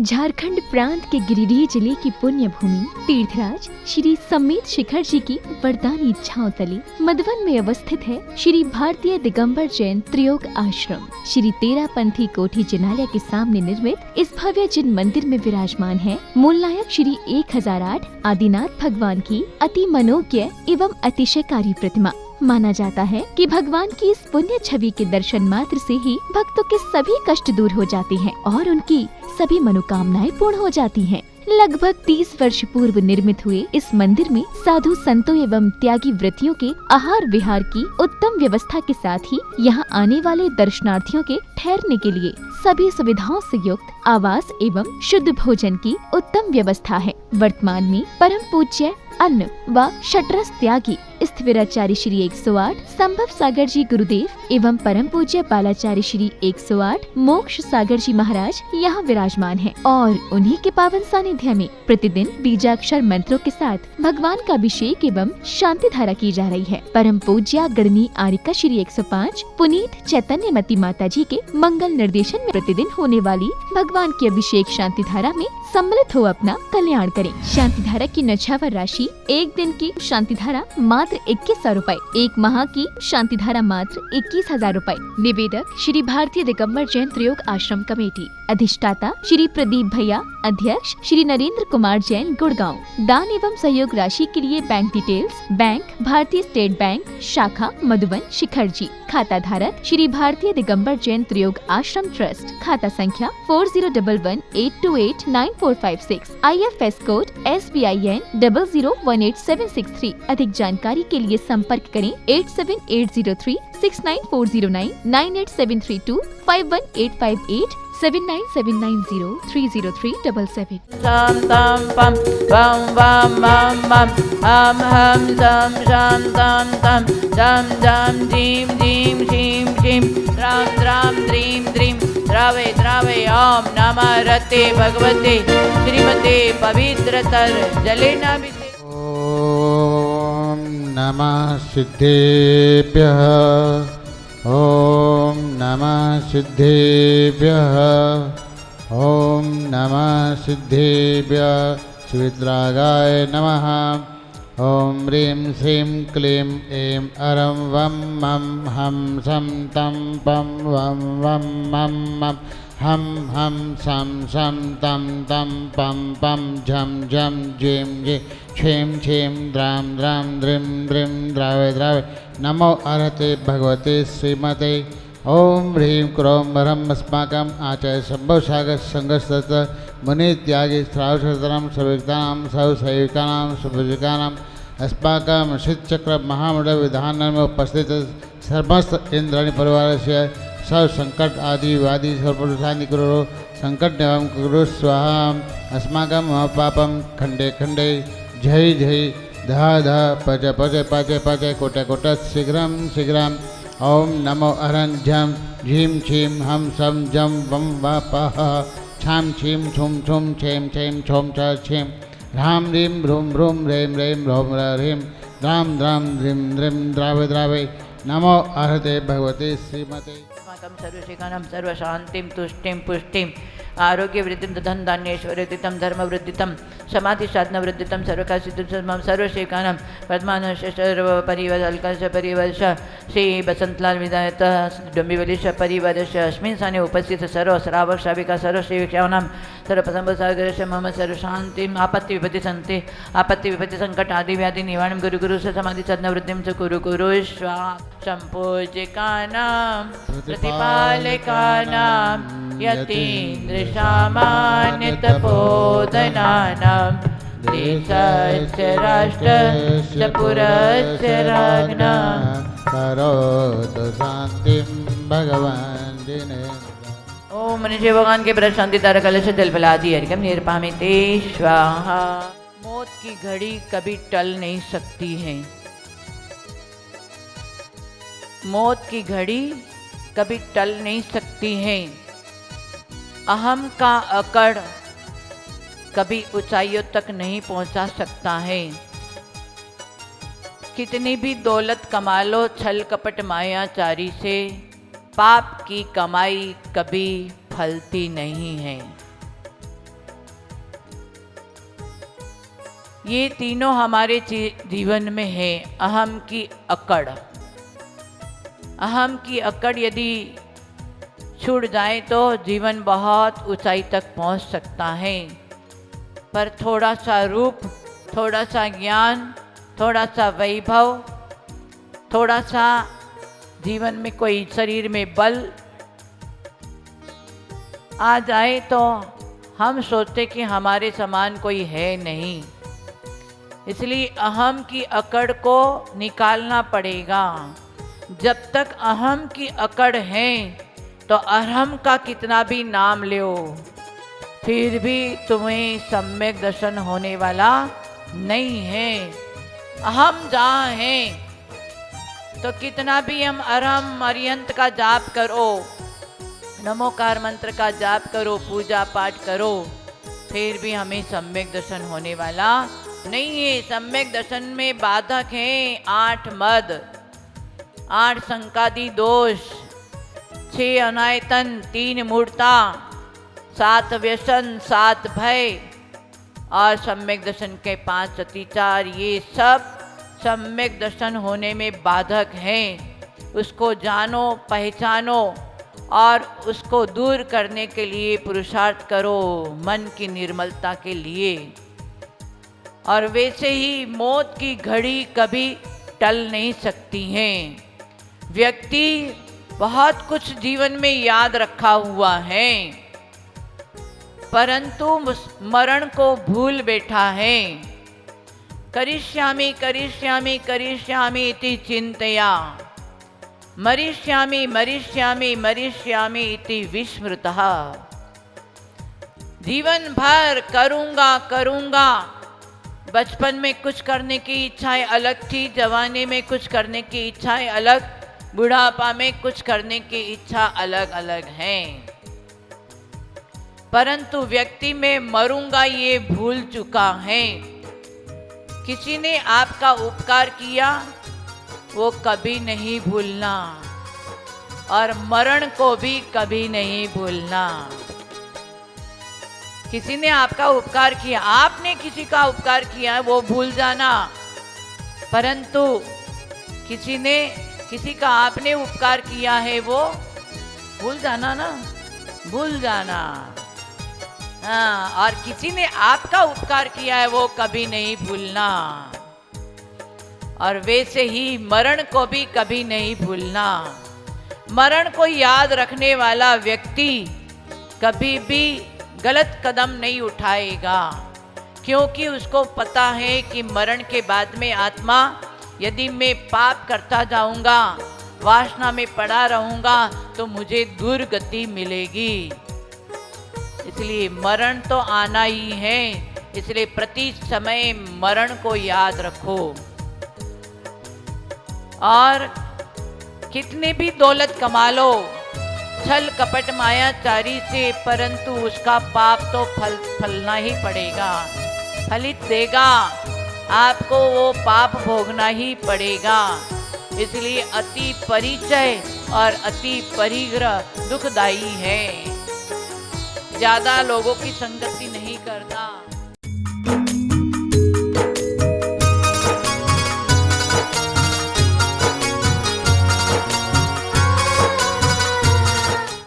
झारखंड प्रांत के गिरिडीह जिले की पुण्य भूमि तीर्थराज श्री सम्मेत शिखर जी की वरदानी इच्छाओं तले मधुबन में अवस्थित है श्री भारतीय दिगंबर जैन त्रियोग आश्रम। श्री तेरापंथी कोठी जिनालय के सामने निर्मित इस भव्य जिन मंदिर में विराजमान है मूल नायक श्री 1008 आदिनाथ भगवान की अति मनोज्ञ एवं अतिशयकारी प्रतिमा। माना जाता है कि भगवान की इस पुण्य छवि के दर्शन मात्र से ही भक्तों के सभी कष्ट दूर हो जाते हैं और उनकी सभी मनोकामनाएं पूर्ण हो जाती हैं। लगभग 30 वर्ष पूर्व निर्मित हुए इस मंदिर में साधु संतों एवं त्यागी व्रतियों के आहार विहार की उत्तम व्यवस्था के साथ ही यहाँ आने वाले दर्शनार्थियों के ठहरने के लिए सभी सुविधाओं से युक्त आवास एवं शुद्ध भोजन की उत्तम व्यवस्था है। वर्तमान में परम पूज्य अन्न व शटरस त्यागी स्थिविराचार्य श्री 108 संभव सागर जी गुरुदेव एवं परम पूज्य बालाचार्य श्री 108 मोक्ष सागर जी महाराज यहाँ विराजमान हैं और उन्हीं के पावन सानिध्य में प्रतिदिन बीजाक्षर मंत्रों के साथ भगवान का अभिषेक एवं शांति धारा की जा रही है। परम पूज्य गणनी आरिका श्री 105 पुनीत चैतन्यमती माता जी के मंगल निर्देशन में प्रतिदिन होने वाली भगवान की अभिषेक शांति धारा में सम्मिलित हो अपना कल्याण करें। शांति धारा की नछावर राशि एक दिन की शांति धारा मात्र 2100 रूपए, एक माह की शांति धारा मात्र 21,000 रूपए। निवेदक श्री भारतीय दिगंबर जैन त्रियोग आश्रम कमेटी। अधिष्ठाता श्री प्रदीप भैया। अध्यक्ष श्री नरेंद्र कुमार जैन गुड़गांव। दान एवं सहयोग राशि के लिए बैंक डिटेल्स बैंक भारतीय स्टेट बैंक शाखा मधुबन शिखर जी। खाता धारक श्री भारतीय दिगंबर जैन त्रियोग आश्रम ट्रस्ट। खाता संख्या 4011828946। IFS code SBIN 0018763। अधिक जानकारी के लिए संपर्क करें 8780369409 987325185 7979030377। Sam tam pam pam pam pam pam ham ham sam sam tam tam dam dam dim dim shim shim ram ram dream dream द्रावे द्रावे ओम नमः रते भगवते श्रीमते पवित्रतर जलेना विदे। ओम नमः सिद्धेभ्यः ओम नमः सिद्धेभ्यः ओम नमः सिद्धेभ्यः सुवित्रागाय नमः। ओम ह्रीं श्रीं क्लीं ऐं अरं वं मं हं सं तं पं वं वं मं मं हं हं सं सं तं तं पं पं झं झं झीं झीं छीं छीं द्रां द्रां द्रीं द्रीं द्रावे द्रावे। नमो अर्हते भगवते श्रीमते। ओम ह्रीं क्रों वरं अस्माकम् आचार्य शंभो सागर संघस्त मुनित्यागी श्रावशतरं सविक्तानां सवसेविकानां सुभुजिकानां अस्माकं शीतचक्र महामंडल विधान में उपस्थित समस्त इंद्राणी परिवार से सब संकट आदि वादी सर्वपुरुषानि कुरु संकट निवारण कुरु स्वाहा। अस्माकं महापापं खंडे खंडे जय जय धा धा पच पच पच पच कोट कोट शीघ्रं शीघ्रं। ओम नमो अरं झं झीं छीं हम सं जं वं वा पः छां छीं छुं छुं छें छें छों छ छीं ह्रां ह्रीं भ्रूं भ्रूं ह्रीं ह्रीं ह्रौं ह्रीं द्रां द्रां द्रीं द्रीं द्रावे द्रावे। नमो अर्हते भगवते श्रीमते। अस्माकं सर्वशिखानां सर्वशान्तिं तुष्टिं पुष्टिं आरोग्यवृद्धिं धन धान्यैश्वर्यवृद्धिं धर्मवृद्धिं समाधिसाधनवृद्धिं सर्वकार्यसिद्धिं सर्वशिखानां वर्धमानस्य सर्वपरिवर्ष परिवर्ष श्री बसंतलाल विधायत डोंबिवलीश परिवारस्य अस्मिन् स्थाने उपस्थित सर्व श्रावक श्राविका सर्व सेविकानां सर्वसंभसागरस्य मम सर्वशान्तिम् आपत्ति विपत्ति सन्ति आपत्ति विपत्ति संकट आदि व्याधि निवारणं गुरु गुरु समाधिसाधनवृद्धिं च कुरु कुरु स्वाहा। सम्पूज्यकानां प्रतिपालकानां यतीन्द्रसामान्यतपोधनानां देशस्य राष्ट्रस्य पुरस्य राज्ञा करोतु शान्तिं भगवान् जिनेन्द्र। ओम मनुष्य भगवान के प्रति शांति तारक कलश जल फलादि अर्घ्यं निर्पामिते स्वाहा। मौत की घड़ी कभी टल नहीं सकती है। मौत की घड़ी कभी टल नहीं सकती है। अहम का अकड़ कभी ऊंचाइयों तक नहीं पहुंचा सकता है। कितनी भी दौलत कमा लो छल कपट मायाचारी से, पाप की कमाई कभी फलती नहीं है। ये तीनों हमारे जीवन में है। अहम की अकड़, अहम की अकड़ यदि छूट जाए तो जीवन बहुत ऊंचाई तक पहुंच सकता है। पर थोड़ा सा रूप, थोड़ा सा ज्ञान, थोड़ा सा वैभव, थोड़ा सा जीवन में कोई शरीर में बल आ जाए तो हम सोचते कि हमारे समान कोई है नहीं। इसलिए अहम की अकड़ को निकालना पड़ेगा। जब तक अहम की अकड़ है तो अहम का कितना भी नाम लो, फिर भी तुम्हें सम्यक दर्शन होने वाला नहीं है। अहम जहाँ है तो कितना भी हम अरहम अरियंत का जाप करो, नमोकार मंत्र का जाप करो, पूजा पाठ करो, फिर भी हमें सम्यक दर्शन होने वाला नहीं है। सम्यक दर्शन में बाधक हैं 8 मद, 8 संकादि दोष, 6 अनायतन, 3 मूर्ता, 7 व्यसन, 7 भय और सम्यक दर्शन के 5 अतिचार। ये सब सम्यक दर्शन होने में बाधक हैं। उसको जानो, पहचानो और उसको दूर करने के लिए पुरुषार्थ करो मन की निर्मलता के लिए। और वैसे ही मौत की घड़ी कभी टल नहीं सकती है। व्यक्ति बहुत कुछ जीवन में याद रखा हुआ है, परंतु मरण को भूल बैठा है। करिष्यामि करिष्यामि करिष्यामि इति चिंतया, मरिष्यामि मरिष्यामि मरिष्यामि इति विस्मृतः। जीवन भर करूँगा करूँगा, बचपन में कुछ करने की इच्छाएं अलग थी, जवानी में कुछ करने की इच्छाएं अलग, बुढ़ापा में कुछ करने की इच्छा अलग अलग हैं। परंतु व्यक्ति में मरूंगा ये भूल चुका है। किसी ने आपका उपकार किया वो कभी नहीं भूलना और मरण को भी कभी नहीं भूलना। किसी ने आपका उपकार किया, आपने किसी का उपकार किया है वो भूल जाना, परंतु किसी का आपने उपकार किया है वो भूल जाना ना, भूल जाना। हाँ, और किसी ने आपका उपकार किया है वो कभी नहीं भूलना। और वैसे ही मरण को भी कभी नहीं भूलना। मरण को याद रखने वाला व्यक्ति कभी भी गलत कदम नहीं उठाएगा, क्योंकि उसको पता है कि मरण के बाद में आत्मा, यदि मैं पाप करता जाऊंगा, वासना में पड़ा रहूंगा तो मुझे दुर्गति मिलेगी। इसलिए मरण तो आना ही है, इसलिए प्रति समय मरण को याद रखो। और कितने भी दौलत कमा लो छल कपट मायाचारी से, परंतु उसका पाप तो फलना ही पड़ेगा, फलित देगा, आपको वो पाप भोगना ही पड़ेगा। इसलिए अति परिचय और अति परिग्रह दुखदायी है। ज्यादा लोगों की संगति नहीं करना।